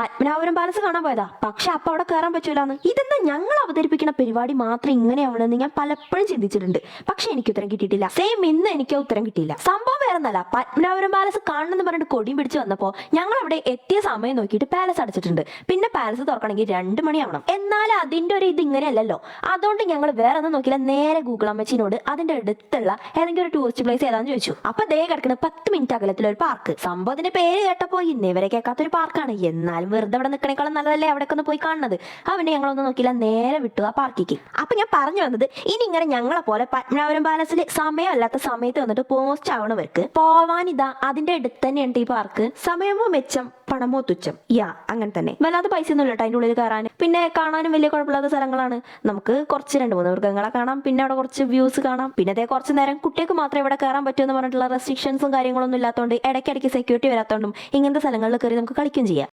Padmanabhapuram palace കാണാൻ പോയതാ. പക്ഷെ അപ്പൊ അവിടെ കയറാൻ പറ്റൂലെന്ന്. ഇതെന്താ ഞങ്ങൾ അവതരിപ്പിക്കുന്ന പരിപാടി മാത്രം ഇങ്ങനെയാവണമെന്ന് ഞാൻ പലപ്പോഴും ചിന്തിച്ചിട്ടുണ്ട്. പക്ഷെ എനിക്ക് ഉത്തരം കിട്ടിയിട്ടില്ല. സെയിം ഇന്ന് എനിക്ക് ഉത്തരം കിട്ടിയില്ല. സംഭവം വേറെ ഒന്നല്ല, പത്മനാഭപുരം പാലസ് കാണണമെന്ന് പറഞ്ഞിട്ട് കൊടിയും പിടിച്ച് വന്നപ്പോ ഞങ്ങൾ അവിടെ എത്തിയ സമയം നോക്കിയിട്ട് പാലസ് അടച്ചിട്ടുണ്ട്. പിന്നെ പാലസ് തുറക്കണമെങ്കിൽ 2 മണിയാവണം. എന്നാൽ അതിന്റെ ഒരു ഇത് ഇങ്ങനെയല്ലല്ലോ. അതുകൊണ്ട് ഞങ്ങൾ വേറെ ഒന്നും നോക്കില്ല, നേരെ ഗൂഗിൾ അമ്മച്ചിനോട് അതിന്റെ അടുത്തുള്ള ഏതെങ്കിലും ഒരു ടൂറിസ്റ്റ് പ്ലേസ് ഏതാന്ന് ചോദിച്ചു. അപ്പൊ ദേ കിടക്കുന്ന 10 മിനിറ്റ് അകലത്തിലൊരു പാർക്ക്. സംഭവത്തിന്റെ പേര് കേട്ടപ്പോ ഇന്നേവരെ കേൾക്കാത്തൊരു പാർക്കാണ്. എന്നാലും വെറുതെ അവിടെ നിൽക്കണേക്കാളും നല്ലതല്ലേ അവിടെ ഒന്ന് പോയി കാണുന്നത്. അവനെ ഞങ്ങളൊന്നും നോക്കില്ല, നേരെ വിട്ടു ആ പാർക്കിക്ക്. അപ്പൊ ഞാൻ പറഞ്ഞു വന്നത്, ഇനി ഇങ്ങനെ ഞങ്ങളെ പോലെ പത്മനാഭപുരം പാലസിൽ സമയമല്ലാത്ത സമയത്ത് വന്നിട്ട് പോസ്റ്റ് ആവണവർക്ക് പോവാനിതാ അതിന്റെ അടുത്ത് തന്നെയുണ്ട് ഈ പാർക്ക്. സമയമോ മെച്ചം, പണമോ തുച്ഛം. അങ്ങനെ തന്നെ. വല്ലാതെ പൈസ ഒന്നും ഇല്ല അതിന്റെ ഉള്ളിൽ കയറാൻ. പിന്നെ കാണാനും വലിയ കുഴപ്പമില്ലാത്ത സ്ഥലങ്ങളാണ്. നമുക്ക് കുറച്ച് 2-3 മൃഗങ്ങളെ കാണാം. പിന്നെ അവിടെ കുറച്ച് വ്യൂസ് കാണാം. പിന്നെ അതേ കുറച്ച് നേരം കുട്ടികൾക്ക് മാത്രമേ ഇവിടെ കയറാൻ പറ്റൂ എന്ന് പറഞ്ഞിട്ടുള്ള റെസ്ട്രിക്ഷൻസും കാര്യങ്ങളൊന്നും ഇല്ലാത്തതുകൊണ്ട് ഇടയ്ക്കിടയ്ക്ക് സെക്യൂരിറ്റി വരാത്തതുകൊണ്ടും ഇങ്ങനത്തെ സ്ഥലങ്ങളിൽ കയറി നമുക്ക് കളിക്കുകയും ചെയ്യാം.